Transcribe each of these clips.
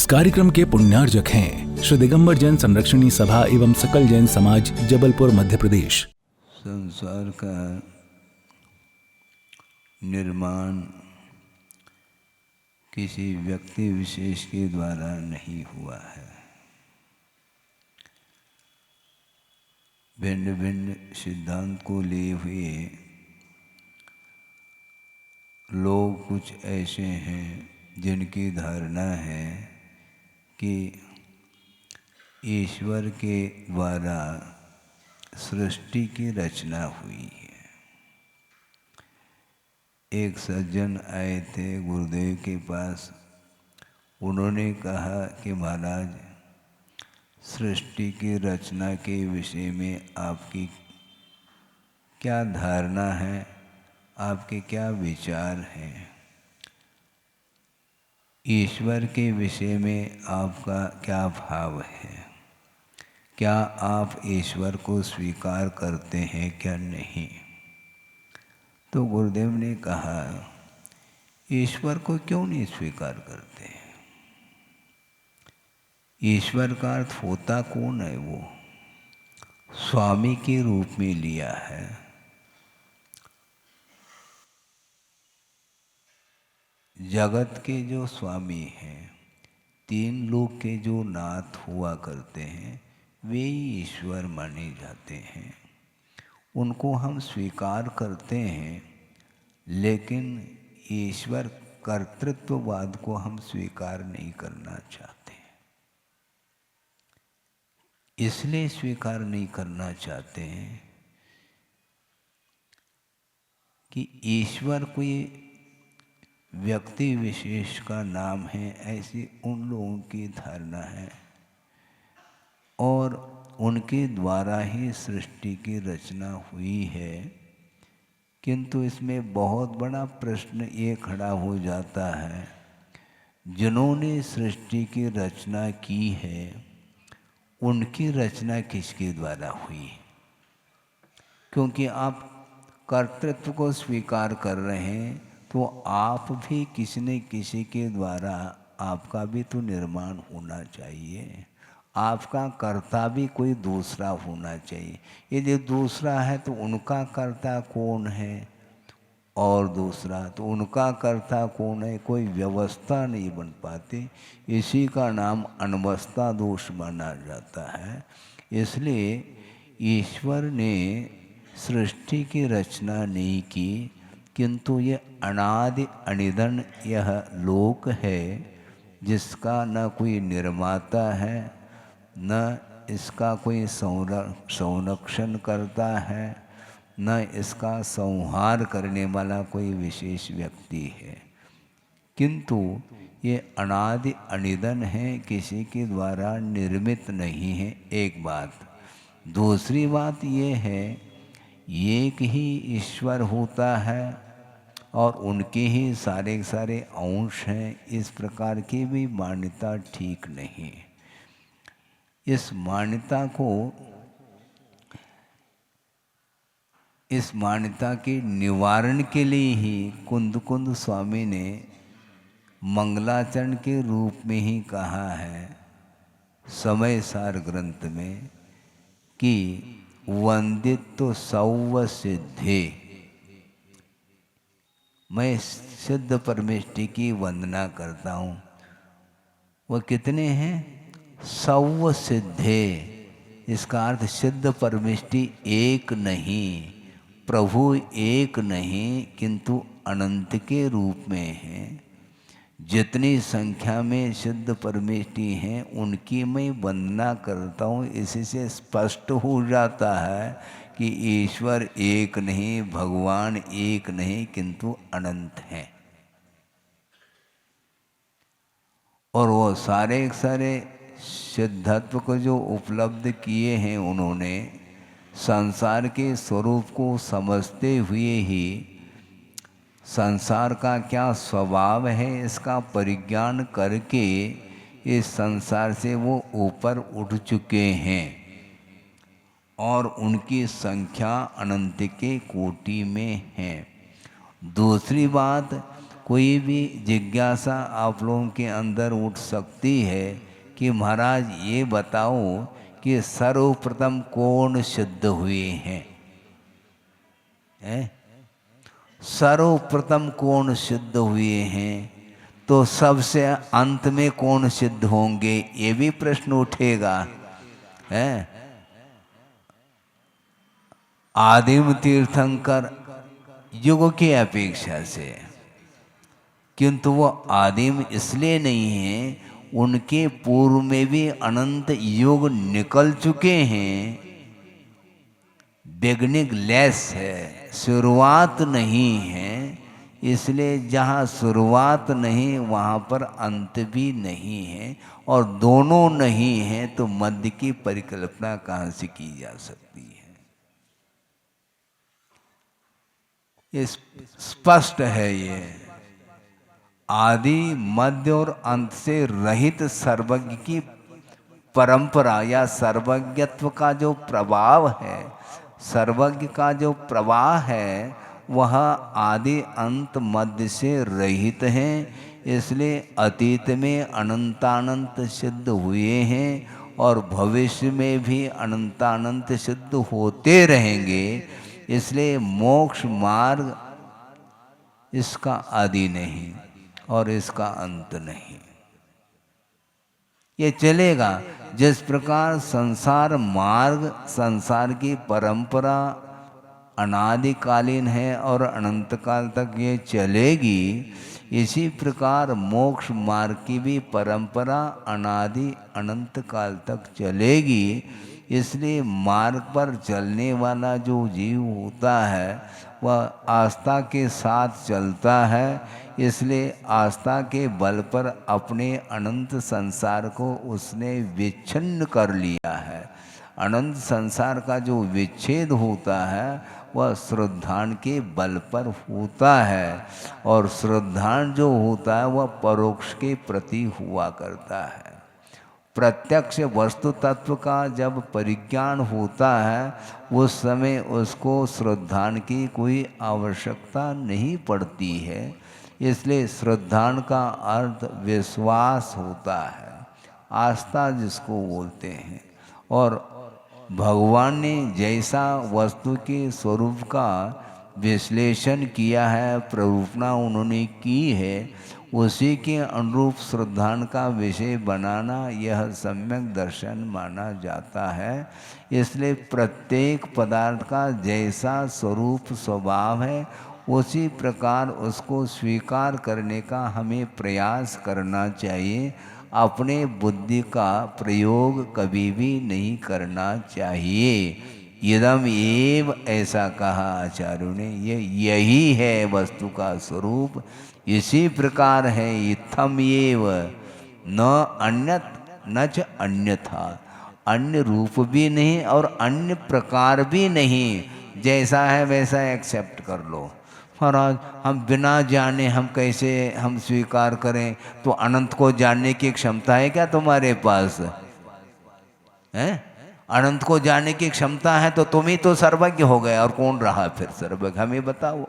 कार्यक्रम के पुण्यार्जक हैं श्री दिगंबर जैन संरक्षणी सभा एवं सकल जैन समाज, जबलपुर, मध्य प्रदेश। संसार का निर्माण किसी व्यक्ति विशेष के द्वारा नहीं हुआ है। भिन्न भिन्न सिद्धांत को लिए हुए लोग कुछ ऐसे हैं जिनकी धारणा है कि ईश्वर के द्वारा सृष्टि की रचना हुई है। एक सज्जन आए थे गुरुदेव के पास। उन्होंने कहा कि महाराज, सृष्टि की रचना के विषय में आपकी क्या धारणा है, आपके क्या विचार हैं? ईश्वर के विषय में आपका क्या भाव है? क्या आप ईश्वर को स्वीकार करते हैं क्या नहीं? तो गुरुदेव ने कहा, ईश्वर को क्यों नहीं स्वीकार करते? ईश्वर का अर्थ होता कौन है? वो स्वामी के रूप में लिया है। जगत के जो स्वामी हैं, तीन लोक के जो नाथ हुआ करते हैं, वे ही ईश्वर माने जाते हैं। उनको हम स्वीकार करते हैं, लेकिन ईश्वर कर्तृत्ववाद को हम स्वीकार नहीं करना चाहते। इसलिए स्वीकार नहीं करना चाहते हैं कि ईश्वर कोई व्यक्ति विशेष का नाम है, ऐसी उन लोगों की धारणा है और उनके द्वारा ही सृष्टि की रचना हुई है। किंतु इसमें बहुत बड़ा प्रश्न ये खड़ा हो जाता है, जिन्होंने सृष्टि की रचना की है, उनकी रचना किसके द्वारा हुई? क्योंकि आप कर्तृत्व को स्वीकार कर रहे हैं, तो आप भी किसी न किसी के द्वारा आपका भी तो निर्माण होना चाहिए। आपका कर्ता भी कोई दूसरा होना चाहिए। यदि दूसरा है तो उनका कर्ता कौन है? और दूसरा तो उनका कर्ता कौन है? कोई व्यवस्था नहीं बन पाती। इसी का नाम अनवस्था दोष माना जाता है। इसलिए ईश्वर ने सृष्टि की रचना नहीं की, किंतु ये अनादि अनिधन यह लोक है, जिसका न कोई निर्माता है, न इसका कोई संरक्षण करता है, न इसका संहार करने वाला कोई विशेष व्यक्ति है। किंतु ये अनादि अनिधन है, किसी के द्वारा निर्मित नहीं है। एक बात। दूसरी बात ये है, एक ही ईश्वर होता है और उनके ही सारे सारे अंश हैं। इस प्रकार की भी मान्यता ठीक नहीं। इस मान्यता के निवारण के लिए ही कुंद स्वामी ने मंगलाचरण के रूप में ही कहा है समय सार ग्रंथ में कि वंदित्व सौव सिद्धे। मैं सिद्ध परमेष्टि की वंदना करता हूँ। वह कितने हैं? सौव सिद्धे। इसका अर्थ सिद्ध परमेष्टि एक नहीं, प्रभु एक नहीं, किंतु अनंत के रूप में है। जितनी संख्या में सिद्ध परमेष्टि हैं, उनकी मैं वंदना करता हूँ। इसी से स्पष्ट हो जाता है कि ईश्वर एक नहीं, भगवान एक नहीं, किंतु अनंत हैं। और वो सारे सिद्धत्व को जो उपलब्ध किए हैं, उन्होंने संसार के स्वरूप को समझते हुए ही संसार का क्या स्वभाव है इसका परिज्ञान करके इस संसार से वो ऊपर उठ चुके हैं और उनकी संख्या अनंत के कोटि में है। दूसरी बात, कोई भी जिज्ञासा आप लोगों के अंदर उठ सकती है कि महाराज ये बताओ कि सर्वप्रथम कौन सिद्ध हुए हैं? सर्वप्रथम कौन सिद्ध हुए हैं? तो सबसे अंत में कौन सिद्ध होंगे, ये भी प्रश्न उठेगा। आदिम तीर्थंकर युग की अपेक्षा से, किंतु वो आदिम इसलिए नहीं है, उनके पूर्व में भी अनंत युग निकल चुके हैं। बिगनिंग लेस है, शुरुआत नहीं है। इसलिए जहाँ शुरुआत नहीं वहाँ पर अंत भी नहीं है, और दोनों नहीं है तो मध्य की परिकल्पना कहाँ से की जा सकती है? ये स्पष्ट है। ये आदि मध्य और अंत से रहित सर्वज्ञ की परंपरा या सर्वज्ञत्व का जो प्रभाव है, सर्वज्ञ का जो प्रवाह है, वह आदि अंत मध्य से रहित है। इसलिए अतीत में अनंतानंत सिद्ध हुए हैं और भविष्य में भी अनंतानंत सिद्ध होते रहेंगे। इसलिए मोक्ष मार्ग इसका आदि नहीं और इसका अंत नहीं। ये चलेगा। जिस प्रकार संसार मार्ग, संसार की परंपरा अनादिकालीन है और अनंत काल तक ये चलेगी, इसी प्रकार मोक्ष मार्ग की भी परंपरा अनादि अनंत काल तक चलेगी। इसलिए मार्ग पर चलने वाला जो जीव होता है वह आस्था के साथ चलता है। इसलिए आस्था के बल पर अपने अनंत संसार को उसने विच्छिन्न कर लिया है। अनंत संसार का जो विच्छेद होता है वह श्रद्धान के बल पर होता है, और श्रद्धान जो होता है वह परोक्ष के प्रति हुआ करता है। प्रत्यक्ष वस्तु तत्व का जब परिज्ञान होता है उस समय उसको श्रद्धान की कोई आवश्यकता नहीं पड़ती है। इसलिए श्रद्धान का अर्थ विश्वास होता है, आस्था जिसको बोलते हैं। और भगवान ने जैसा वस्तु के स्वरूप का विश्लेषण किया है, प्ररूपणा उन्होंने की है, उसी के अनुरूप श्रद्धान का विषय बनाना यह सम्यक दर्शन माना जाता है। इसलिए प्रत्येक पदार्थ का जैसा स्वरूप स्वभाव है उसी प्रकार उसको स्वीकार करने का हमें प्रयास करना चाहिए। अपने बुद्धि का प्रयोग कभी भी नहीं करना चाहिए। इदम एव ऐसा कहा आचार्यों ने, यही है वस्तु का स्वरूप, इसी प्रकार है। इत्थम एव न अन्यत न च अन्यथा, अन्य रूप भी नहीं और अन्य प्रकार भी नहीं, जैसा है वैसा एक्सेप्ट कर लो। महाराज हम बिना जाने हम कैसे हम स्वीकार करें? तो अनंत को जानने की क्षमता है क्या तुम्हारे पास? है अनंत को जानने की क्षमता है तो तुम ही तो सर्वज्ञ हो गए, और कौन रहा फिर सर्वज्ञ? हमें बताओ।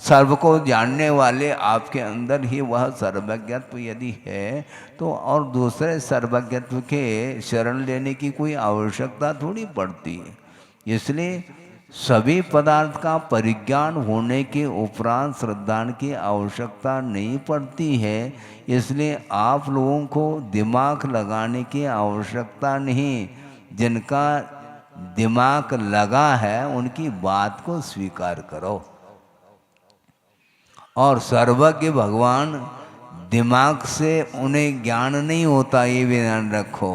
सर्व को जानने वाले आपके अंदर ही वह सर्वज्ञत्व यदि है तो और दूसरे सर्वज्ञत्व के शरण लेने की कोई आवश्यकता थोड़ी पड़ती है। इसलिए सभी पदार्थ का परिज्ञान होने के उपरांत श्रद्धान की आवश्यकता नहीं पड़ती है। इसलिए आप लोगों को दिमाग लगाने की आवश्यकता नहीं। जिनका दिमाग लगा है उनकी बात को स्वीकार करो। और सर्वज्ञ भगवान दिमाग से उन्हें ज्ञान नहीं होता, ये भी ध्यान रखो।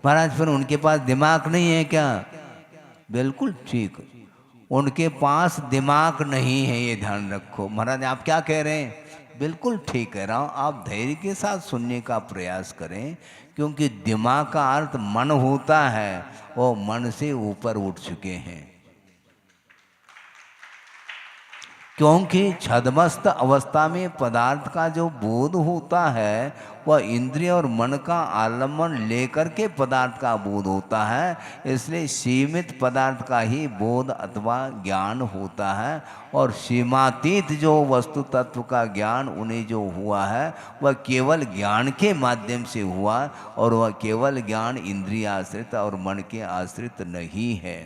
महाराज फिर उनके पास दिमाग नहीं है क्या? बिल्कुल ठीक, उनके पास दिमाग नहीं है, ये ध्यान रखो। महाराज आप क्या कह रहे हैं? बिल्कुल ठीक कह रहा हूँ। आप धैर्य के साथ सुनने का प्रयास करें, क्योंकि दिमाग का अर्थ मन होता है, वो मन से ऊपर उठ चुके हैं। क्योंकि छद्मस्त अवस्था में पदार्थ का जो बोध होता है वह इंद्रिय और मन का आलम्बन लेकर के पदार्थ का बोध होता है। इसलिए सीमित पदार्थ का ही बोध अथवा ज्ञान होता है, और सीमातीत जो वस्तु तत्व का ज्ञान उन्हें जो हुआ है वह केवल ज्ञान के माध्यम से हुआ, और वह केवल ज्ञान इंद्रिय आश्रित और मन के आश्रित नहीं है।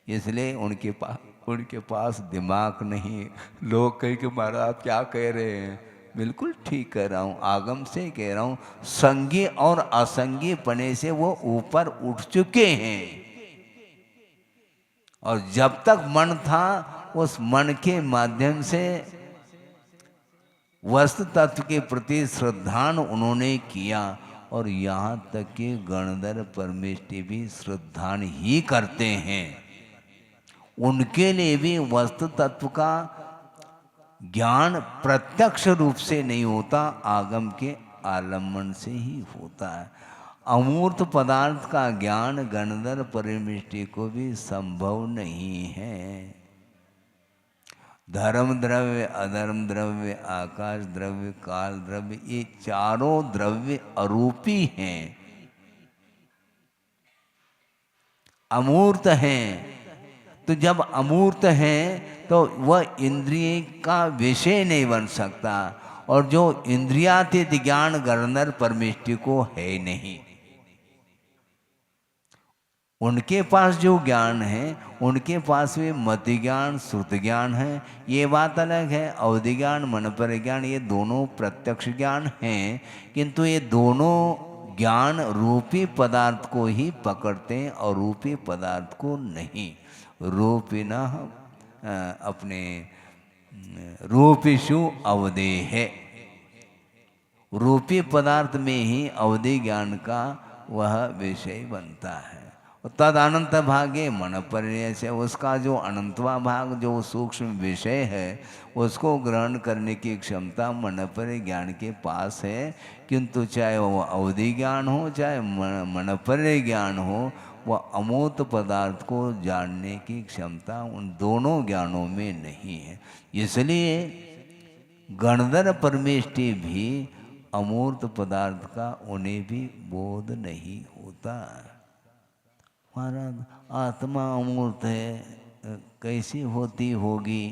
इसलिए उनके पास दिमाग नहीं। लोग कह के महाराज आप क्या कह रहे हैं? बिल्कुल ठीक कह रहा हूँ, आगम से कह रहा हूँ। संगी और असंगी पने से वो ऊपर उठ चुके हैं, और जब तक मन था उस मन के माध्यम से वस्तु तत्व के प्रति श्रद्धान उन्होंने किया, और यहाँ तक कि गणधर परमेष्टि भी श्रद्धान ही करते हैं। उनके लिए भी वस्तु तत्व का ज्ञान प्रत्यक्ष रूप से नहीं होता, आगम के आलम्बन से ही होता है। अमूर्त पदार्थ का ज्ञान गणधर परमेष्टि को भी संभव नहीं है। धर्म द्रव्य, अधर्म द्रव्य, आकाश द्रव्य, काल द्रव्य, ये चारों द्रव्य अरूपी हैं, अमूर्त हैं। तो जब अमूर्त है तो वह इंद्रिय का विषय नहीं बन सकता, और जो इंद्रियातीत ज्ञान गणधर परमेष्टि को है नहीं। उनके पास जो ज्ञान है, उनके पास भी मति ज्ञान, श्रुति ज्ञान है, ये बात अलग है। अवधि ज्ञान, मन पर ज्ञान, ये दोनों प्रत्यक्ष ज्ञान हैं, किंतु ये दोनों ज्ञान रूपी पदार्थ को ही पकड़ते हैं और रूपी पदार्थ को नहीं। रूपिना अपने रूपिषु अवधि है, रूपी पदार्थ में ही अवधि ज्ञान का वह विषय बनता है। तद अनंत भागे मन पर्यय से उसका जो अनंतवा भाग, जो सूक्ष्म विषय है, उसको ग्रहण करने की क्षमता मन पर ज्ञान के पास है। किंतु चाहे वो अवधि ज्ञान हो, चाहे मन पर ज्ञान हो, वह अमूर्त पदार्थ को जानने की क्षमता उन दोनों ज्ञानों में नहीं है। इसलिए गणधर परमेष्टि भी अमूर्त पदार्थ का उन्हें भी बोध नहीं होता। महाराज आत्मा अमूर्त है, कैसी होती होगी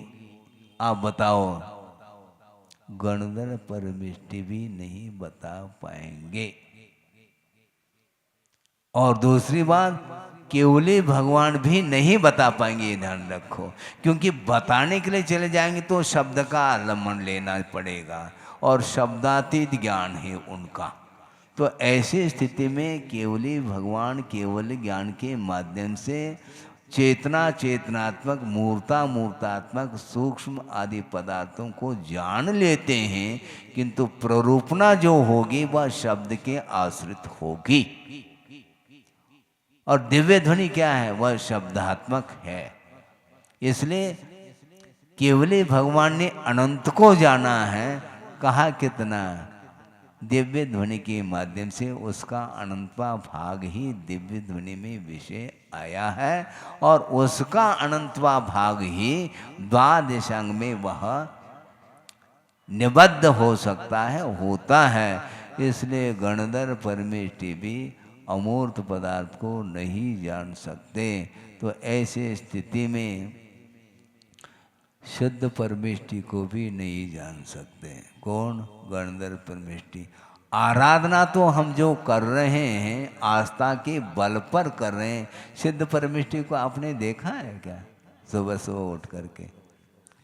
आप बताओ? गणधर परमेष्टि भी नहीं बता पाएंगे। और दूसरी बात, केवली भगवान भी नहीं बता पाएंगे, ये ध्यान रखो। क्योंकि बताने के लिए चले जाएंगे तो शब्द का आलम्बन लेना पड़ेगा, और शब्दातीत ज्ञान है उनका। तो ऐसी स्थिति में केवली भगवान केवल ज्ञान के माध्यम से चेतना, चेतनात्मक, मूर्ता, मूर्तात्मक, सूक्ष्म आदि पदार्थों को जान लेते हैं, किंतु प्ररूपणा जो होगी वह शब्द के आश्रित होगी। और दिव्य ध्वनि क्या है? वह शब्दात्मक है। इसलिए केवली भगवान ने अनंत को जाना है। कहा कितना? दिव्य ध्वनि के माध्यम से उसका अनंतवा भाग ही दिव्य ध्वनि में विषय आया है, और उसका अनंतवा भाग ही द्वादशांग में वह निबद्ध हो सकता है, होता है। इसलिए गणधर परमेष्टि भी अमूर्त पदार्थ को नहीं जान सकते। तो ऐसे स्थिति में शुद्ध परमेष्टि को भी नहीं जान सकते। कौन? गणधर परमेष्टि। आराधना तो हम जो कर रहे हैं आस्था के बल पर कर रहे हैं। सिद्ध परमेष्टि को आपने देखा है क्या? सुबह सुबह उठ करके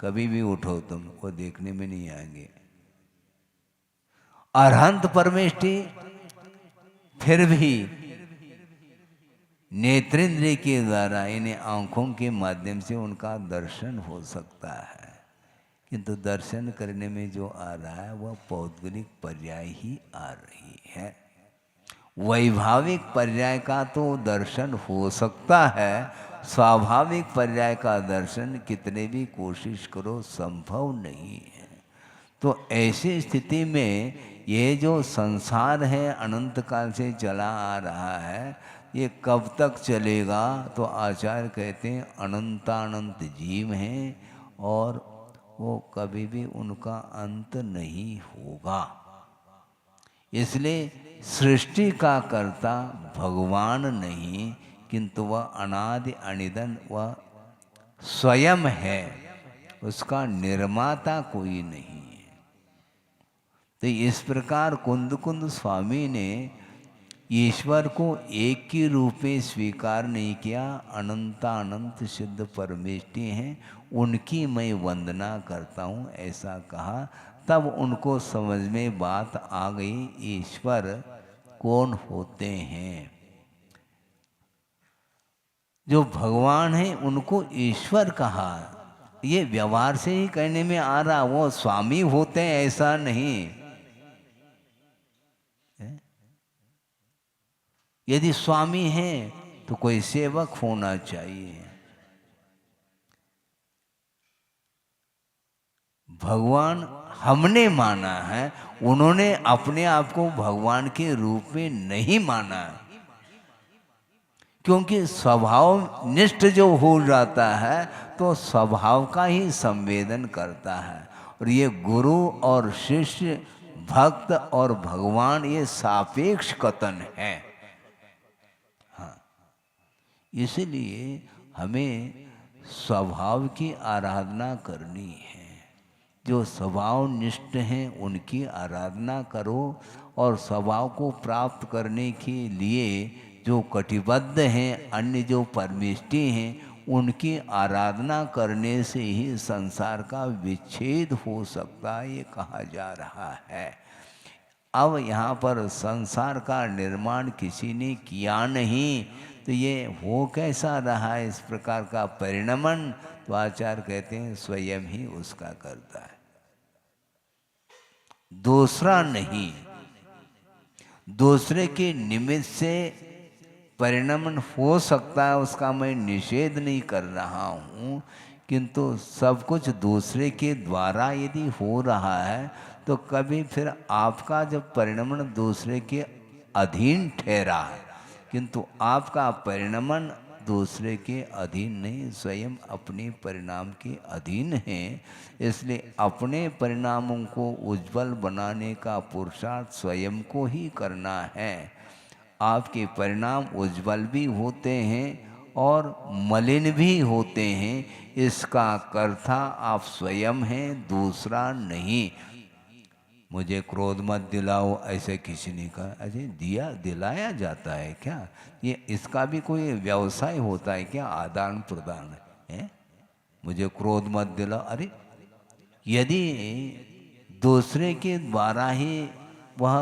कभी भी उठो तुम, वो देखने में नहीं आएंगे। अरहंत परमेष्टि फिर भी नेत्रेंद्रिय के द्वारा, इन्हें आंखों के माध्यम से उनका दर्शन हो सकता है, किंतु दर्शन करने में जो आ रहा है वह पौद्गलिक पर्याय ही आ रही है। वैभाविक पर्याय का तो दर्शन हो सकता है, स्वाभाविक पर्याय का दर्शन कितने भी कोशिश करो संभव नहीं है। तो ऐसी स्थिति में ये जो संसार है अनंत काल से चला आ रहा है, ये कब तक चलेगा? तो आचार्य कहते हैं अनंतानंत जीव हैं और वो कभी भी उनका अंत नहीं होगा। इसलिए सृष्टि का कर्ता भगवान नहीं, किंतु वह अनादि अनिधन वह स्वयं है, उसका निर्माता कोई नहीं है। तो इस प्रकार कुंद कुंद स्वामी ने ईश्वर को एक ही रूप में स्वीकार नहीं किया। अनंतानंत सिद्ध परमेष्टि हैं, उनकी मैं वंदना करता हूँ ऐसा कहा। तब उनको समझ में बात आ गई ईश्वर कौन होते हैं। जो भगवान है उनको ईश्वर कहा, ये व्यवहार से ही कहने में आ रहा, वो स्वामी होते हैं ऐसा नहीं। यदि स्वामी हैं तो कोई सेवक होना चाहिए। भगवान हमने माना है, उन्होंने अपने आप को भगवान के रूप में नहीं माना है। क्योंकि स्वभाव निष्ठ जो हो जाता है तो स्वभाव का ही संवेदन करता है। और ये गुरु और शिष्य, भक्त और भगवान, ये सापेक्ष कथन है। हाँ, इसलिए हमें स्वभाव की आराधना करनी है। जो स्वभाव निष्ठ हैं उनकी आराधना करो, और स्वभाव को प्राप्त करने के लिए जो कटिबद्ध हैं, अन्य जो परमेष्टि हैं, उनकी आराधना करने से ही संसार का विच्छेद हो सकता है, ये कहा जा रहा है। अब यहाँ पर संसार का निर्माण किसी ने किया नहीं, तो ये हो कैसा रहा है इस प्रकार का परिणमन? तो आचार्य कहते हैं स्वयं ही उसका करता है, दूसरा नहीं। दूसरे के निमित्त से परिणमन हो सकता है, उसका मैं निषेध नहीं कर रहा हूँ, किंतु सब कुछ दूसरे के द्वारा यदि हो रहा है तो कभी फिर आपका जब परिणमन दूसरे के अधीन ठहरा है, किंतु आपका परिणमन दूसरे के अधीन नहीं, स्वयं अपने परिणाम के अधीन हैं। इसलिए अपने परिणामों को उज्जवल बनाने का पुरुषार्थ स्वयं को ही करना है। आपके परिणाम उज्जवल भी होते हैं और मलिन भी होते हैं, इसका कर्ता आप स्वयं हैं, दूसरा नहीं। मुझे क्रोध मत दिलाओ ऐसे किसी ने कहा, अरे दिलाया जाता है क्या? ये इसका भी कोई व्यवसाय होता है क्या? आदान प्रदान है। मुझे क्रोध मत दिलाओ, अरे यदि दूसरे के द्वारा ही वह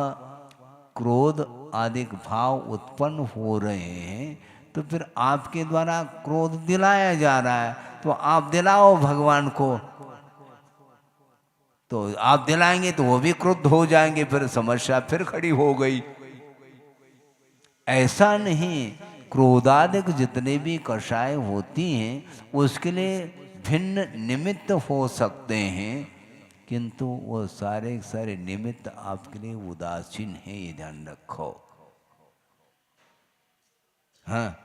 क्रोध आदि भाव उत्पन्न हो रहे हैं, तो फिर आपके द्वारा क्रोध दिलाया जा रहा है, तो आप दिलाओ भगवान को। तो आप दिलाएंगे तो वो भी क्रुद्ध हो जाएंगे, फिर समस्या फिर खड़ी हो गई। ऐसा नहीं, क्रोधादिक जितने भी कषाय होती हैं उसके लिए भिन्न निमित्त हो सकते हैं, किंतु वो सारे सारे निमित्त आपके लिए उदासीन है, ये ध्यान रखो। हाँ,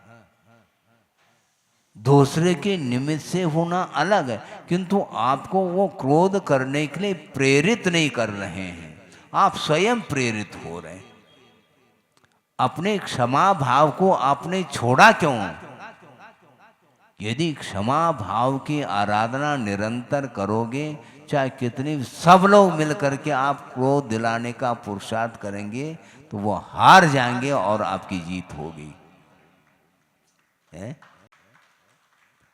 दूसरे के निमित्त से होना अलग है, किंतु आपको वो क्रोध करने के लिए प्रेरित नहीं कर रहे हैं, आप स्वयं प्रेरित हो रहे हैं। अपने क्षमा भाव को आपने छोड़ा क्यों? यदि क्षमा भाव की आराधना निरंतर करोगे, चाहे कितनी सब लोग मिलकर के आप क्रोध दिलाने का पुरुषार्थ करेंगे, तो वो हार जाएंगे और आपकी जीत होगी।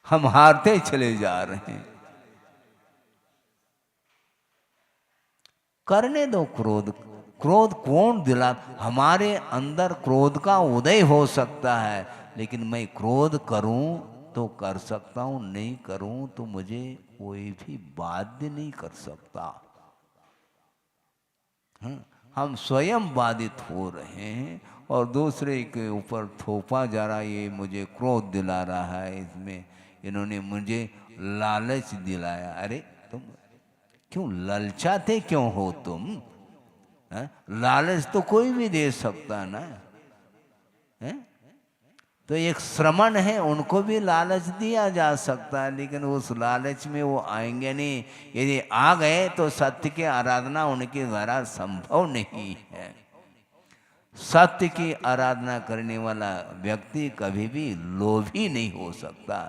हम हारते चले जा रहे हैं। करने दो क्रोध। क्रोध कौन दिला? हमारे अंदर क्रोध का उदय हो सकता है, लेकिन मैं क्रोध करूं तो कर सकता हूं, नहीं करूं तो मुझे कोई भी बाध्य नहीं कर सकता। हम स्वयं बाधित हो रहे हैं और दूसरे के ऊपर थोपा जा रहा है, ये मुझे क्रोध दिला रहा है, इसमें इन्होंने मुझे लालच दिलाया। अरे तुम क्यों ललचाते क्यों हो तुम? लालच तो कोई भी दे सकता ना है? तो एक श्रमण है, उनको भी लालच दिया जा सकता है, लेकिन उस लालच में वो आएंगे नहीं। यदि आ गए तो सत्य की आराधना उनके द्वारा संभव नहीं है। सत्य की आराधना करने वाला व्यक्ति कभी भी लोभी नहीं हो सकता,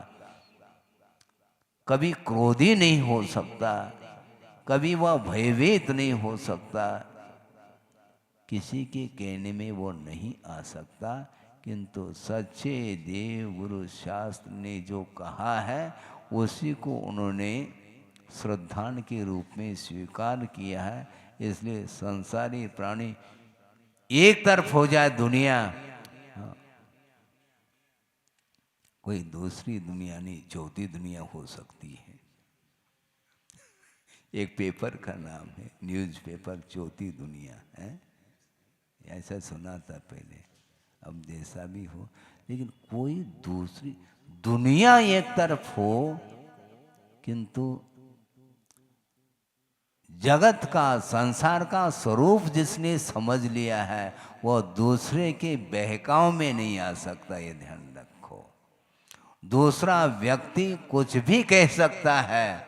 कभी क्रोधी नहीं हो सकता, कभी वह भयभीत नहीं हो सकता, किसी के कहने में वो नहीं आ सकता। किंतु सच्चे देव गुरु शास्त्र ने जो कहा है उसी को उन्होंने श्रद्धान के रूप में स्वीकार किया है। इसलिए संसारी प्राणी एक तरफ हो जाए दुनिया, कोई दूसरी दुनिया नहीं, चौथी दुनिया हो सकती है। एक पेपर का नाम है, न्यूज़ पेपर चौथी दुनिया है, ऐसा सुना था पहले, अब जैसा भी हो, लेकिन कोई दूसरी दुनिया एक तरफ हो, किंतु जगत का, संसार का स्वरूप जिसने समझ लिया है वह दूसरे के बहकाव में नहीं आ सकता, ये ध्यान रखो। दूसरा व्यक्ति कुछ भी कह सकता है,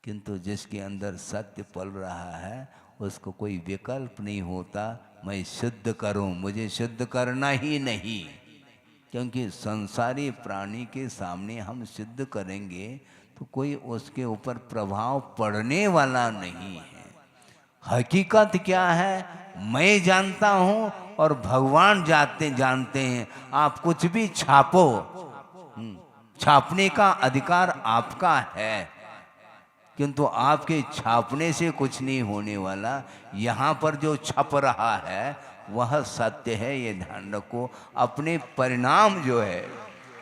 किंतु जिसके अंदर सत्य पल रहा है उसको कोई विकल्प नहीं होता मैं शुद्ध करूं, मुझे शुद्ध करना ही नहीं। क्योंकि संसारी प्राणी के सामने हम सिद्ध करेंगे तो कोई उसके ऊपर प्रभाव पड़ने वाला नहीं है। हकीकत क्या है मैं जानता हूं और भगवान जानते हैं। आप कुछ भी छापो, छापने का अधिकार आपका है, किंतु आपके छापने से कुछ नहीं होने वाला। यहाँ पर जो छप रहा है वह सत्य है, ये ध्यान रखो। अपने परिणाम जो है,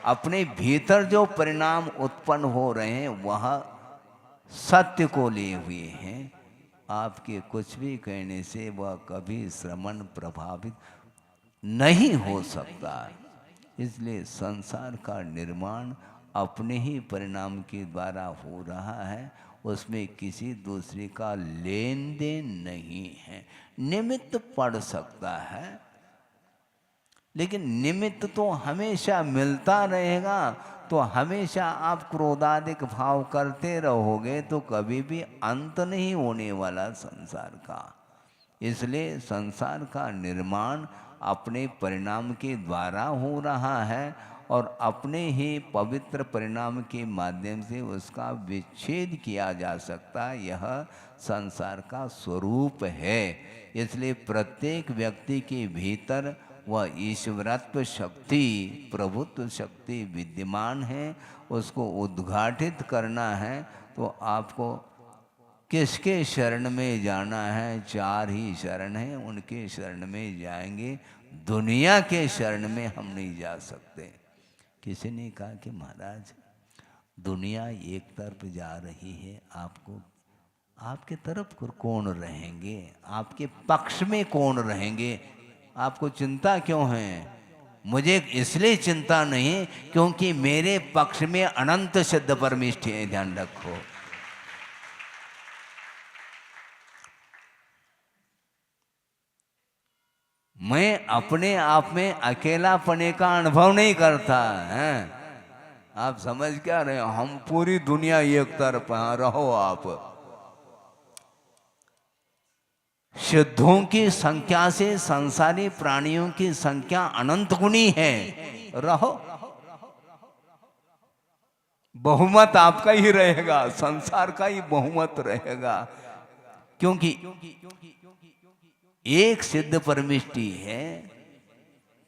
अपने भीतर जो परिणाम उत्पन्न हो रहे हैं वह सत्य को लिए हुए हैं। आपके कुछ भी कहने से वह कभी श्रवण प्रभावित नहीं हो सकता। इसलिए संसार का निर्माण अपने ही परिणाम के द्वारा हो रहा है, उसमें किसी दूसरे का लेन देन नहीं है। निमित्त पड़ सकता है, लेकिन निमित्त तो हमेशा मिलता रहेगा। तो हमेशा आप क्रोधादिक भाव करते रहोगे तो कभी भी अंत नहीं होने वाला संसार का। इसलिए संसार का निर्माण अपने परिणाम के द्वारा हो रहा है और अपने ही पवित्र परिणाम के माध्यम से उसका विच्छेद किया जा सकता है। यह संसार का स्वरूप है। इसलिए प्रत्येक व्यक्ति के भीतर वह ईश्वरत्व शक्ति, प्रभुत्व शक्ति विद्यमान है। उसको उद्घाटित करना है तो आपको किसके शरण में जाना है? चार ही शरण हैं, उनके शरण में जाएंगे। दुनिया के शरण में हम नहीं जा सकते। किसी ने कहा कि महाराज दुनिया एक तरफ जा रही है, आपको आपके तरफ कौन रहेंगे? आपके पक्ष में कौन रहेंगे? आपको चिंता क्यों है? मुझे इसलिए चिंता नहीं क्योंकि मेरे पक्ष में अनंत सिद्ध परमेष्ठि है। ध्यान रखो। मैं अपने आप में अकेलापने का अनुभव नहीं करता है। आप समझ क्या रहे हो? हम पूरी दुनिया एक तरफ रहो। आप सिद्धों की संख्या से संसारी प्राणियों की संख्या अनंत गुनी है। रहो, बहुमत आपका ही रहेगा, संसार का ही बहुमत रहेगा। क्योंकि एक सिद्ध परमेष्टि है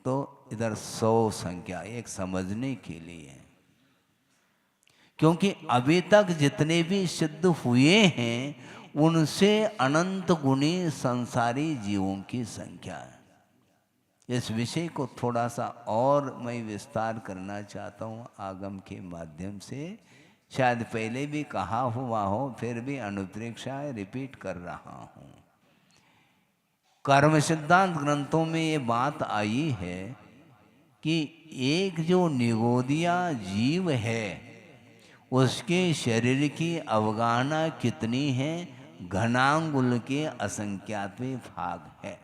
तो इधर 100 संख्या एक समझने के लिए है। क्योंकि अभी तक जितने भी सिद्ध हुए हैं उनसे अनंत गुणी संसारी जीवों की संख्या है। इस विषय को थोड़ा सा और मैं विस्तार करना चाहता हूँ आगम के माध्यम से। शायद पहले भी कहा हुआ हो, फिर भी अनुप्रेक्षा रिपीट कर रहा हूँ। कर्म सिद्धांत ग्रंथों में ये बात आई है कि एक जो निगोदिया जीव है उसके शरीर की अवगाहना कितनी है? घनांगुल के असंख्यात भाग है।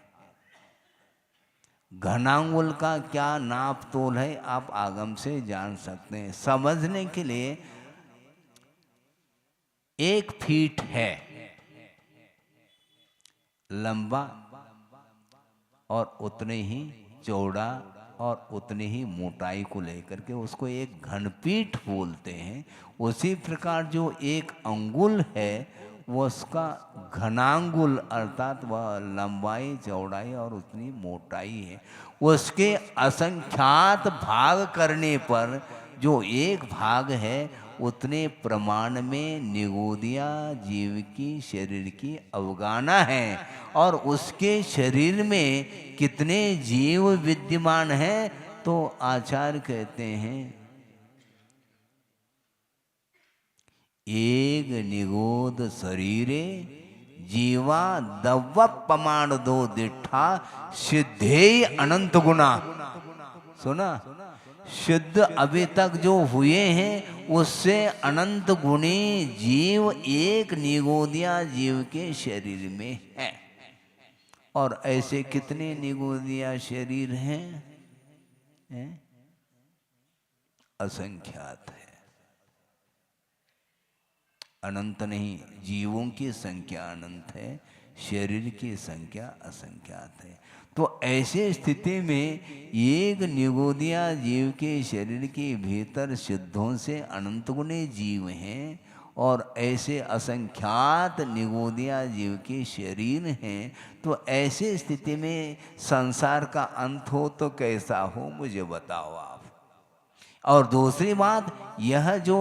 घनांगुल का क्या नाप तोल है आप आगम से जान सकते हैं। समझने के लिए 1 फीट है लंबा और उतने ही चौड़ा और उतनी ही मोटाई को लेकर के उसको एक घनपीठ बोलते हैं। उसी प्रकार जो 1 अंगुल है वो उसका घनांगुल अर्थात वह लंबाई चौड़ाई और उतनी मोटाई है। उसके असंख्यात भाग करने पर जो 1 भाग है उतने प्रमाण में निगोदिया जीव की शरीर की अवगाना है। और उसके शरीर में कितने जीव विद्यमान हैं तो आचार्य कहते हैं एक निगोद शरीरे जीवा दव्व प्रमाण दो दिठा सिद्धेय अनंत गुना। सुना? शुद्ध अभी तक जो हुए हैं उससे अनंत गुणी जीव एक निगोदिया जीव के शरीर में है। और ऐसे कितने निगोदिया शरीर हैं? असंख्यात है। अनंत नहीं, जीवों की संख्या अनंत है, शरीर की संख्या असंख्यात है। तो ऐसे स्थिति में एक निगोदिया जीव के शरीर के भीतर सिद्धों से अनंत गुणे जीव हैं और ऐसे असंख्यात निगोदिया जीव के शरीर हैं। तो ऐसे स्थिति में संसार का अंत हो तो कैसा हो मुझे बताओ आप। और दूसरी बात, यह जो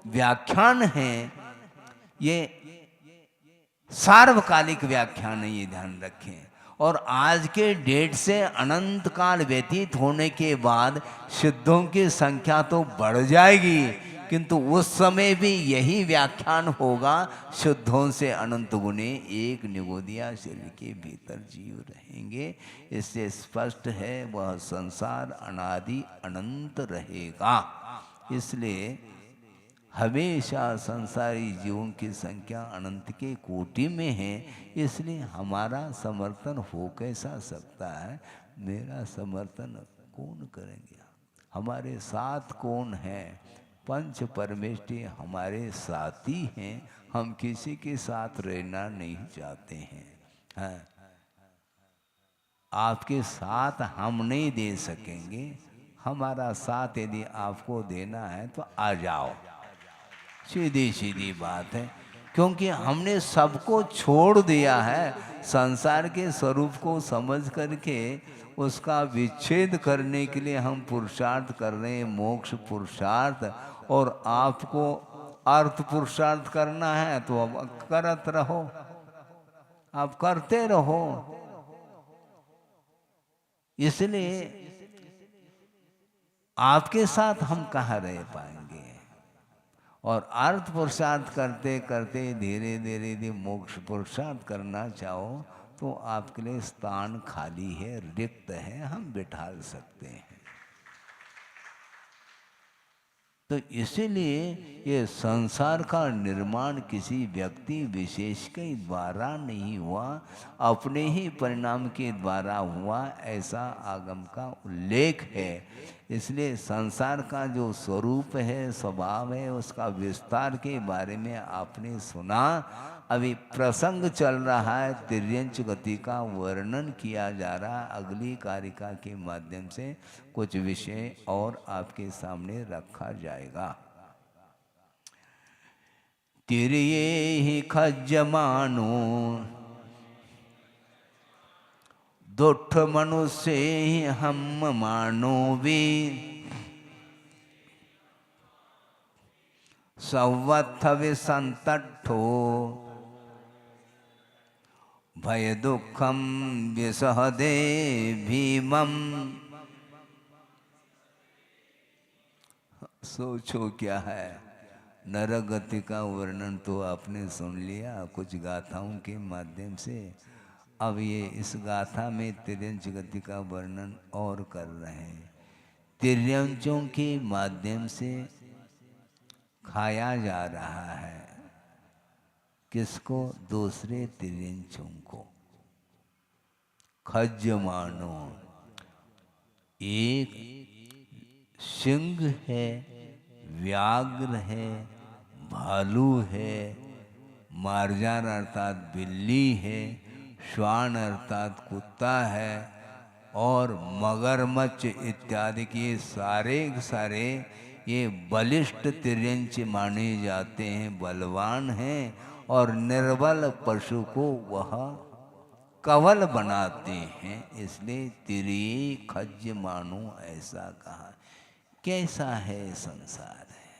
व्याख्यान है ये सार्वकालिक व्याख्यान है, ये ध्यान रखें। और आज के डेट से अनंत काल व्यतीत होने के बाद सिद्धों की संख्या तो बढ़ जाएगी, किंतु उस समय भी यही व्याख्यान होगा, शुद्धों से अनंत गुणे एक निगोदिया शरीर के भीतर जीव रहेंगे। इससे स्पष्ट है वह संसार अनादि अनंत रहेगा। इसलिए हमेशा संसारी जीवों की संख्या अनंत के कोटि में है। इसलिए हमारा समर्थन हो कैसा सकता है? मेरा समर्थन कौन करेंगे? हमारे साथ कौन है? पंच परमेष्टि हमारे साथी हैं। हम किसी के साथ रहना नहीं चाहते हैं। हाँ, आपके साथ हम नहीं दे सकेंगे। हमारा साथ यदि आपको देना है तो आ जाओ, सीधी सीधी बात है। क्योंकि हमने सबको छोड़ दिया है। संसार के स्वरूप को समझ करके उसका विच्छेद करने के लिए हम पुरुषार्थ कर रहे हैं, मोक्ष पुरुषार्थ। और आपको अर्थ पुरुषार्थ करना है तो अब करत रहो, आप करते रहो। इसलिए आपके साथ हम कहाँ रह पाएंगे? और अर्थ पुरुषार्थ करते करते धीरे धीरे यदि मोक्ष पुरुषार्थ करना चाहो तो आपके लिए स्थान खाली है, रिक्त है, हम बिठा सकते हैं। तो इसीलिए ये संसार का निर्माण किसी व्यक्ति विशेष के द्वारा नहीं हुआ, अपने ही परिणाम के द्वारा हुआ, ऐसा आगम का उल्लेख है। इसलिए संसार का जो स्वरूप है, स्वभाव है, उसका विस्तार के बारे में आपने सुना। अभी प्रसंग चल रहा है, तिर्यंच गति का वर्णन किया जा रहा है। अगली कारिका के माध्यम से कुछ विषय और आपके सामने रखा जाएगा। तिर्ये ही खज्जमानो दुष्ट मनुष्य ही हम मानो भी संवत्थ विसंतठो भय दुखम विसहदे भीमम। सोचो क्या है, नरक गति का वर्णन तो आपने सुन लिया कुछ गाथाओं के माध्यम से। अब ये इस गाथा में तिर्यंच गति का वर्णन और कर रहे हैं। तिर्यंचों के माध्यम से खाया जा रहा है। किसको? दूसरे तिर्यंचों को। खज्जमानो, एक सिंह है, व्याघ्र है, भालू है, मार्जान अर्थात बिल्ली है, श्वान अर्थात कुत्ता है, और मगरमच्छ इत्यादि के सारे के सारे ये बलिष्ठ तिर्यंच माने जाते हैं, बलवान हैं, और निर्बल पशु को वह कवल बनाते हैं। इसलिए तिर्ये खज्ज मानो ऐसा कहा। कैसा है संसार है।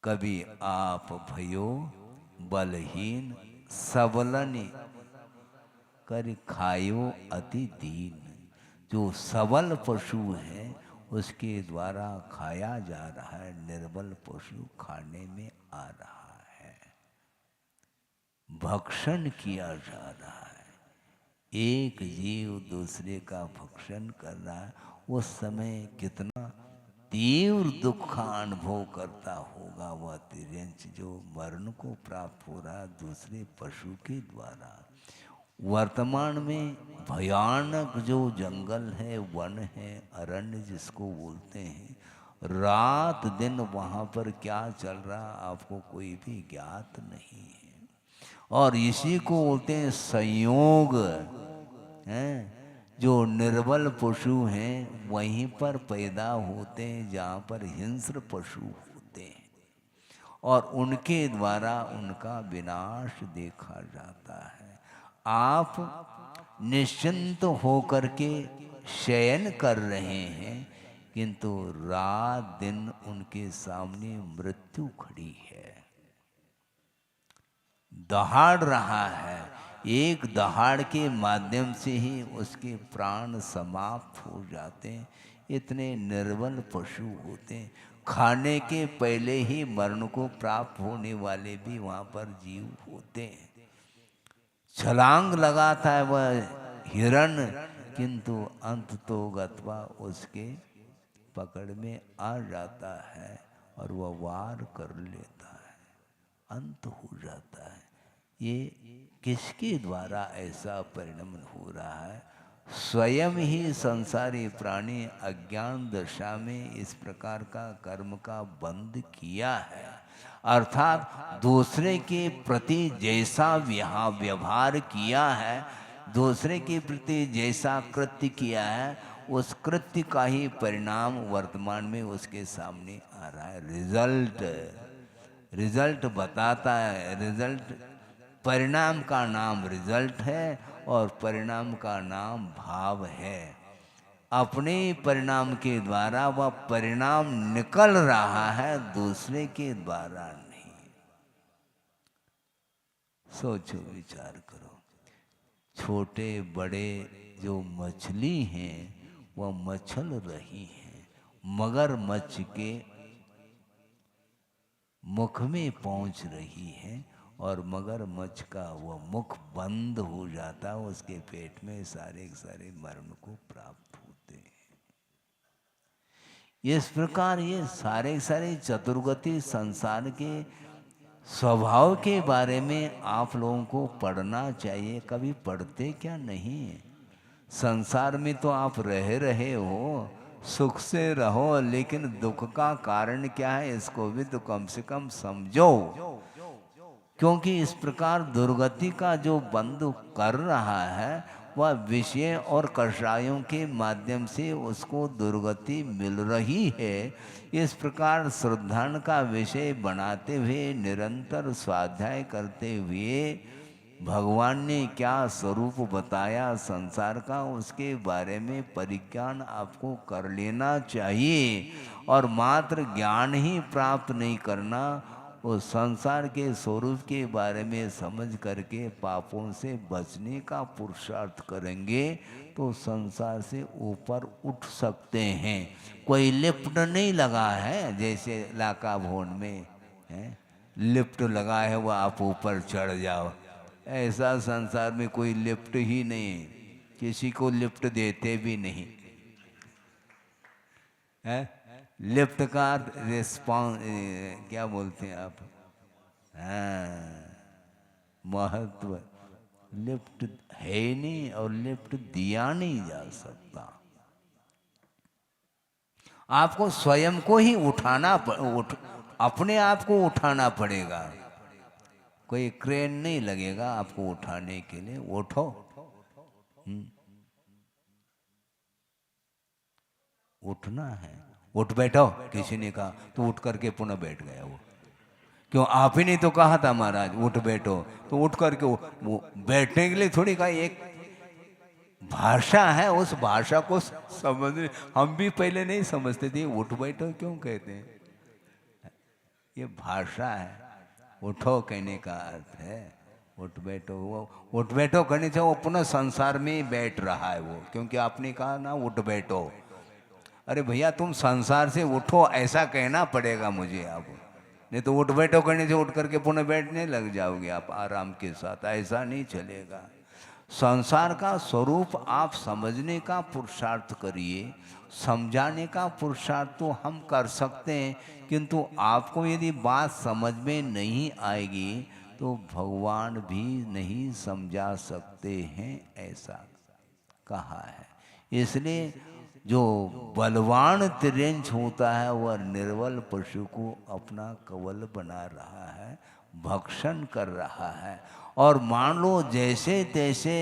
कभी आप भयो बलहीन, सबलन कर खायो अति दीन। जो सबल पशु है उसके द्वारा खाया जा रहा है, निर्बल पशु खाने में आ रहा है, भक्षण किया जा रहा है। एक जीव दूसरे का भक्षण कर रहा है, उस समय कितना तीव्र दुख का अनुभव करता होगा वह तिर्यंच जो मरण को प्राप्त हो रहा है दूसरे पशु के द्वारा। वर्तमान में भयानक जो जंगल है, वन है, अरण्य जिसको बोलते हैं, रात दिन वहाँ पर क्या चल रहा आपको कोई भी ज्ञात नहीं है। और इसी को बोलते हैं संयोग हैं। जो निर्बल पशु हैं वहीं पर पैदा होते हैं जहाँ पर हिंस्र पशु होते हैं, और उनके द्वारा उनका विनाश देखा जाता है। आप निश्चिंत होकर के शयन कर रहे हैं, किंतु रात दिन उनके सामने मृत्यु खड़ी है, दहाड़ रहा है। एक दहाड़ के माध्यम से ही उसके प्राण समाप्त हो जाते हैं। इतने निर्बल पशु होते हैं। खाने के पहले ही मरण को प्राप्त होने वाले भी वहाँ पर जीव होते हैं। छलांग लगाता है वह हिरण, किंतु अंत तो गत्वा उसके पकड़ में आ जाता है और वह वार कर लेता है, अंत हो जाता है। ये किसके द्वारा ऐसा परिणाम हो रहा है? स्वयं ही संसारी प्राणी अज्ञान दशा में इस प्रकार का कर्म का बंध किया है। अर्थात दूसरे के प्रति जैसा व्यवहार किया है, दूसरे के प्रति जैसा कृत्य किया है, उस कृत्य का ही परिणाम वर्तमान में उसके सामने आ रहा है। रिजल्ट बताता है। रिजल्ट, परिणाम का नाम रिजल्ट है और परिणाम का नाम भाव है। अपने परिणाम के द्वारा वह परिणाम निकल रहा है, दूसरे के द्वारा नहीं। सोचो, विचार करो। छोटे बड़े जो मछली हैं वह मछल रही हैं, मगरमच्छ के मुख में पहुंच रही हैं, और मगरमच्छ का वह मुख बंद हो जाता, उसके पेट में सारे सारे मरण को प्राप्त होते हैं। इस प्रकार ये सारे सारे चतुर्गति संसार के स्वभाव के बारे में आप लोगों को पढ़ना चाहिए। कभी पढ़ते क्या नहीं? संसार में तो आप रहे हो, सुख से रहो, लेकिन दुख का कारण क्या है इसको भी तो कम से कम समझो। क्योंकि इस प्रकार दुर्गति का जो बंधु कर रहा है वह विषय और कषायों के माध्यम से उसको दुर्गति मिल रही है। इस प्रकार श्रद्धान का विषय बनाते हुए निरंतर स्वाध्याय करते हुए भगवान ने क्या स्वरूप बताया संसार का, उसके बारे में परिज्ञान आपको कर लेना चाहिए। और मात्र ज्ञान ही प्राप्त नहीं करना, उस संसार के स्वरूप के बारे में समझ करके पापों से बचने का पुरुषार्थ करेंगे तो संसार से ऊपर उठ सकते हैं। कोई लिफ्ट नहीं लगा है, जैसे लाका भवन में है लिफ्ट लगा है वो आप ऊपर चढ़ जाओ, ऐसा संसार में कोई लिफ्ट ही नहीं, किसी को लिफ्ट देते भी नहीं है। लिफ्ट का रिस्पॉन्स क्या बोलते हैं आप? हाँ, महत्व लिफ्ट है ही नहीं और लिफ्ट दिया नहीं जा सकता। आपको स्वयं को ही अपने आप को उठाना पड़ेगा। कोई क्रेन नहीं लगेगा आपको उठाने के लिए। उठो, उठना है। उठ बैठो किसी ने कहा तो उठ करके पुनः बैठ गया वो। क्यों? आप ही नहीं तो कहा था महाराज उठ बैठो, तो उठ करके वो बैठने के लिए थोड़ी कहा। एक भाषा है, उस भाषा को समझ, हम भी पहले नहीं समझते थे उठ बैठो क्यों कहते हैं। ये भाषा है। उठो कहने का अर्थ है उठ बैठो। वो उठ बैठो करने से वो पुनः संसार में ही बैठ रहा है वो, क्योंकि आपने कहा ना उठ बैठो। अरे भैया तुम संसार से उठो ऐसा कहना पड़ेगा मुझे आप, नहीं तो उठ बैठो करने से उठ करके पुनः बैठने लग जाओगे आप आराम के साथ। ऐसा नहीं चलेगा। संसार का स्वरूप आप समझने का पुरुषार्थ करिए। समझाने का पुरुषार्थ तो हम कर सकते हैं, किंतु आपको यदि बात समझ में नहीं आएगी तो भगवान भी नहीं समझा सकते हैं, ऐसा कहा है। इसलिए जो बलवान तिर्यंच होता है वह निर्बल पशु को अपना कवल बना रहा है, भक्षण कर रहा है। और मान लो जैसे तैसे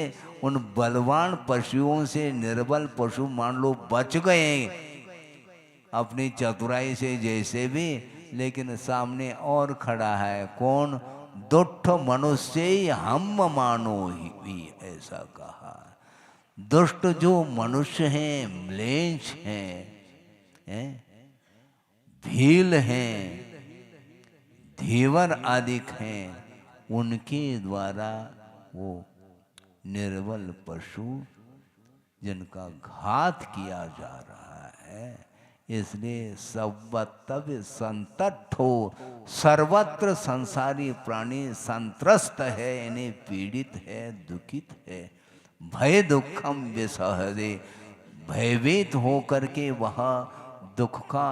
उन बलवान पशुओं से निर्बल पशु मान लो बच गए अपनी चतुराई से जैसे भी, लेकिन सामने और खड़ा है कौन? दुष्ट मनुष्य ही हम मानो ही, ऐसा कहा। दुष्ट जो मनुष्य हैं, म्लेच्छ हैं, भील हैं, धीवर आदिक हैं, उनके द्वारा वो निर्बल पशु जिनका घात किया जा रहा है। इसलिए सर्वतव्य संतट्ठो, सर्वत्र संसारी प्राणी संत्रस्त है, यानी पीड़ित है, दुखित है। भय दुखम विसहदे, भयभीत होकर के वह दुख का,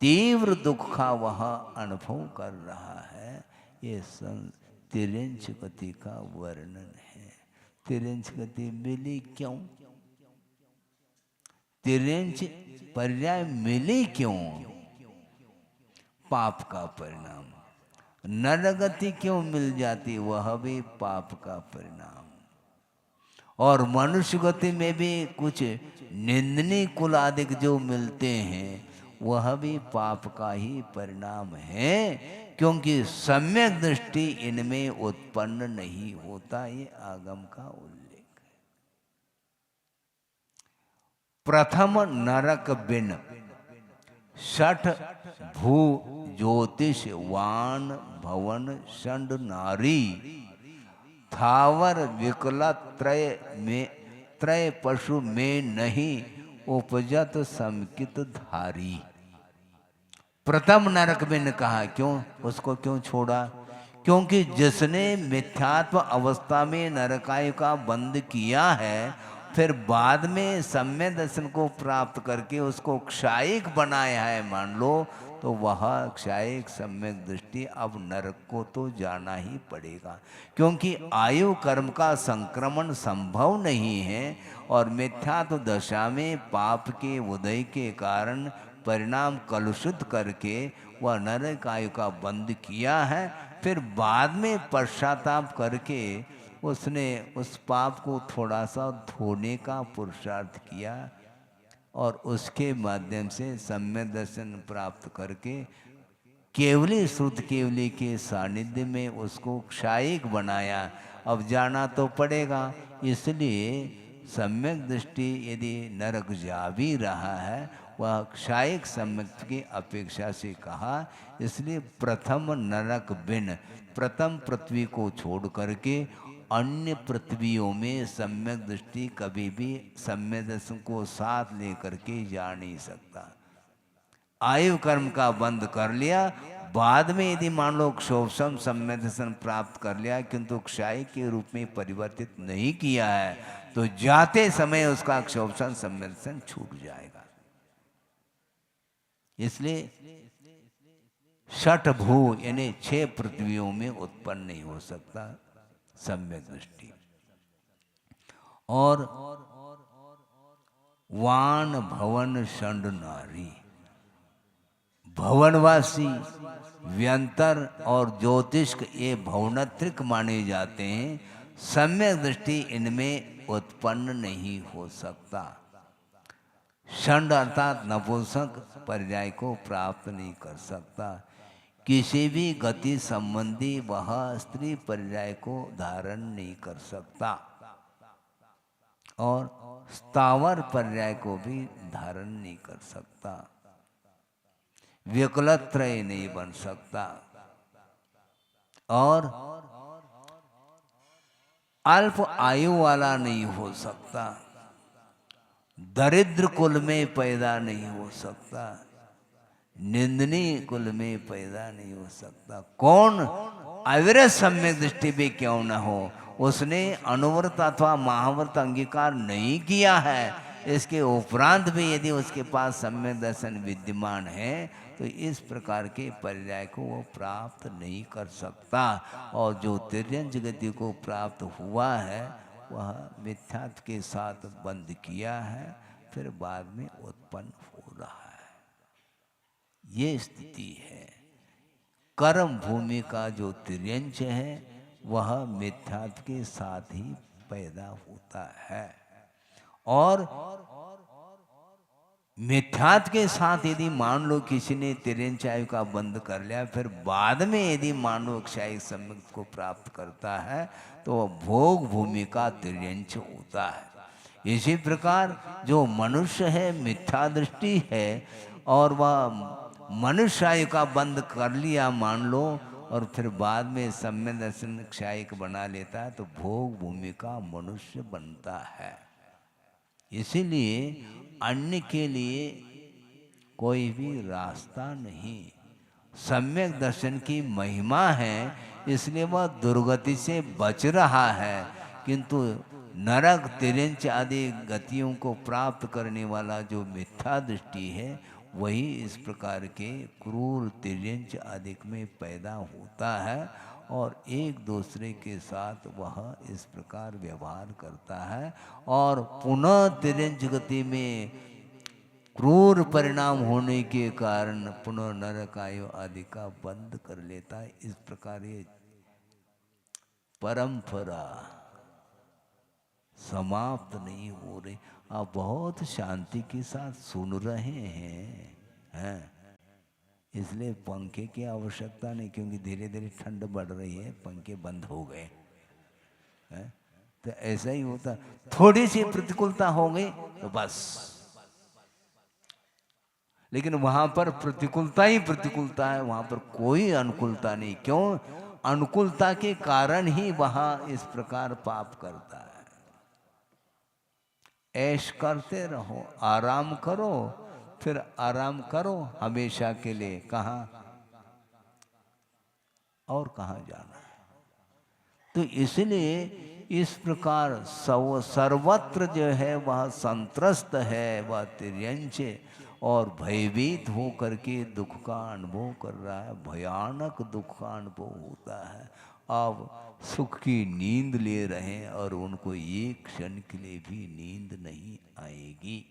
तीव्र दुख का वह अनुभव कर रहा है। ये तिर्यंच गति का वर्णन है। तिर्यंच गति मिली क्यों? तिर्यंच पर्याय मिली क्यों? पाप का परिणाम। नरगति क्यों मिल जाती? वह भी पाप का परिणाम। और मनुष्य गति में भी कुछ निंदनीय कुल आदिक जो मिलते हैं वह भी पाप का ही परिणाम है, क्योंकि सम्यक दृष्टि इनमें उत्पन्न नहीं होता। ये आगम का उल्लेख है। प्रथम नरक बिन षठ भू ज्योतिष वान भवन षंड नारी, थावर विकल त्रय पशु में नहीं उपजत समकित धारी। प्रथम नरक बिन कहा, क्यों? उसको क्यों छोड़ा? क्योंकि जिसने मिथ्यात्व अवस्था में नरकायु का बंद किया है, फिर बाद में सम्य दर्शन को प्राप्त करके उसको क्षायिक बनाया है मान लो, तो वह क्षायिक सम्यक दृष्टि अब नरक को तो जाना ही पड़ेगा। क्योंकि आयु कर्म का संक्रमण संभव नहीं है, और मिथ्यात्व दशा में पाप के उदय के कारण परिणाम कलुषित करके वह नरक आयु का बंद किया है। फिर बाद में पश्चाताप करके उसने उस पाप को थोड़ा सा धोने का पुरुषार्थ किया, और उसके माध्यम से सम्यक दर्शन प्राप्त करके केवली श्रुत केवली के सानिध्य में उसको क्षायिक बनाया। अब जाना तो पड़ेगा, इसलिए सम्यक दृष्टि यदि नरक जा भी रहा है वह क्षायिक सम्यक की अपेक्षा से कहा। इसलिए प्रथम नरक बिन, प्रथम पृथ्वी को छोड़ करके अन्य पृथ्वियों में सम्यक दृष्टि कभी भी सम्यक दर्शन को साथ लेकर के जा नहीं सकता। आयु कर्म का बंद कर लिया, बाद में यदि मान लो क्षोभम सम्यक दर्शन प्राप्त कर लिया किंतु क्षायी के रूप में परिवर्तित नहीं किया है, तो जाते समय उसका क्षोभम सम्यक दर्शन छूट जाएगा। इसलिए षठ भू यानी 6 पृथ्वियों में उत्पन्न नहीं हो सकता। सम्यक दृष्टि। और वान भवन षंड नारी, भवनवासी, व्यंतर और ज्योतिष ये भवनत्रिक माने जाते हैं। सम्यक दृष्टि इनमें उत्पन्न नहीं हो सकता। षंड अर्थात नपुंसक पर्याय को प्राप्त नहीं कर सकता। किसी भी गति संबंधी वह स्त्री पर्याय को धारण नहीं कर सकता और स्थावर पर्याय को भी धारण नहीं कर सकता। विकलत्रय नहीं बन सकता और अल्प आयु वाला नहीं हो सकता। दरिद्र कुल में पैदा नहीं हो सकता, निंदनीय कुल में पैदा नहीं हो सकता। कौन अविरत सम्यक दृष्टि भी क्यों न हो, उसने अनुव्रत अथवा महाव्रत अंगीकार नहीं किया है, इसके उपरांत भी यदि उसके पास सम्यक दर्शन विद्यमान है तो इस प्रकार के पर्याय को वो प्राप्त नहीं कर सकता। और जो तिर्यंच गति को प्राप्त हुआ है वह मिथ्यात्व के साथ बंद किया है, फिर बाद में उत्पन्न हो रहा है। ये स्थिति है। कर्म भूमि का जो तिर्यंच है वह मिथ्यात्व के साथ ही पैदा होता है। और मिथ्यात्व के साथ यदि मान लो किसी ने तिर्यंच आयु का बंद कर लिया, फिर बाद में यदि मानव क्षायिक सम्यक को प्राप्त करता है तो वह भोग भूमि का तिर्यंच होता है। इसी प्रकार जो मनुष्य है मिथ्या दृष्टि है और वह मनुष्य आयु का बंद कर लिया मान लो और फिर बाद में सम्यक दर्शन क्षायिक बना लेता है तो भोग भूमि का मनुष्य बनता है। इसीलिए अन्य के लिए कोई भी रास्ता नहीं। सम्यक दर्शन की महिमा है इसलिए वह दुर्गति से बच रहा है, किंतु नरक तिर्यंच आदि गतियों को प्राप्त करने वाला जो मिथ्या दृष्टि है वही इस प्रकार के क्रूर तिर्यंच आदि में पैदा होता है और एक दूसरे के साथ वह इस प्रकार व्यवहार करता है और पुनः तिर्यंच गति में क्रूर परिणाम होने के कारण पुनः नरक आयु आदि का बंद कर लेता है। इस प्रकार ये परंपरा समाप्त नहीं हो रही। आप बहुत शांति के साथ सुन रहे हैं, इसलिए पंखे की आवश्यकता नहीं, क्योंकि धीरे धीरे ठंड बढ़ रही है, पंखे बंद हो गए हैं। तो ऐसा ही होता, थोड़ी सी प्रतिकूलता हो गई तो बस, लेकिन वहां पर प्रतिकूलता ही प्रतिकूलता है, वहां पर कोई अनुकूलता नहीं। क्यों? अनुकूलता के कारण ही वहां इस प्रकार पाप करता है। ऐश करते रहो, आराम करो, फिर आराम करो हमेशा के लिए। कहाँ और कहाँ जाना है? तो इसलिए इस प्रकार सर्वत्र जो है वह संत्रस्त है, वह तिर्यंच और भयभीत हो करके दुख का अनुभव कर रहा है, भयानक दुख का अनुभव होता है। अब सुख की नींद ले रहे हैं और उनको एक क्षण के लिए भी नींद नहीं आएगी।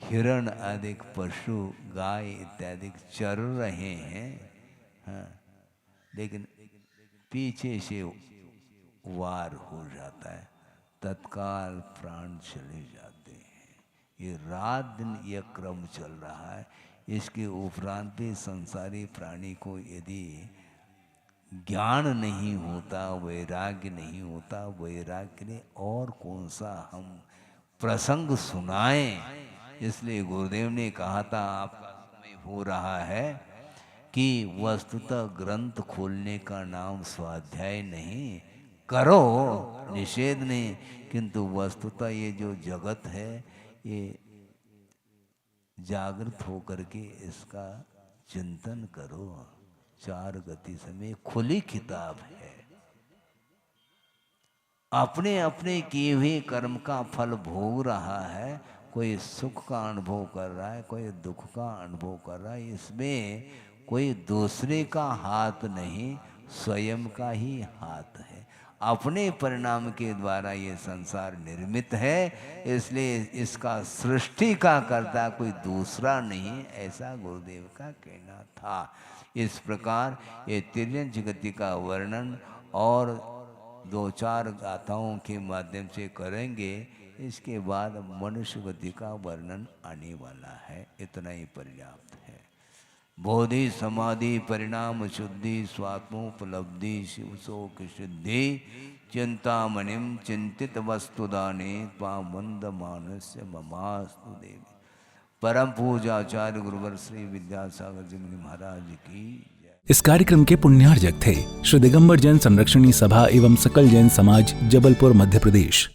हिरण आदि पशु गाय इत्यादि चर रहे हैं, हाँ, लेकिन पीछे से वार हो जाता है, तत्काल प्राण चले जाते हैं। ये रात दिन यह क्रम चल रहा है। इसके उपरांत भी संसारी प्राणी को यदि ज्ञान नहीं होता, वैराग्य नहीं होता, वैराग्य के लिए और कौन सा हम प्रसंग सुनाएं। इसलिए गुरुदेव ने कहा था, आपका समय हो रहा है कि वस्तुतः ग्रंथ खोलने का नाम स्वाध्याय नहीं, करो निषेध नहीं, किंतु वस्तुतः ये जो जगत है ये जागृत होकर के इसका चिंतन करो। चार गति समय खुली किताब है, अपने अपने किए हुए कर्म का फल भोग रहा है। कोई सुख का अनुभव कर रहा है, कोई दुख का अनुभव कर रहा है, इसमें कोई दूसरे का हाथ नहीं, स्वयं का ही हाथ है। अपने परिणाम के द्वारा ये संसार निर्मित है, इसलिए इसका सृष्टि का कर्ता कोई दूसरा नहीं, ऐसा गुरुदेव का कहना था। इस प्रकार ये तिर्यंच गति का वर्णन और 2-4 गाथाओं के माध्यम से करेंगे। इसके बाद मनुष्य गति का वर्णन आने वाला है, इतना ही पर्याप्त है। बोधि समाधि परिणाम शुद्धि स्वात्मोपलब्धि शिव शोक सिद्धि चिंतामणिम चिंतित वस्तुदाने त्वामंद मानस्य ममास्तु देवी। परम पूजाचार्य गुरुवर श्री विद्यासागर जी महाराज की जय। इस कार्यक्रम के पुण्यार्जक थे श्री दिगंबर जैन संरक्षणी सभा एवं सकल जैन समाज, जबलपुर, मध्य प्रदेश।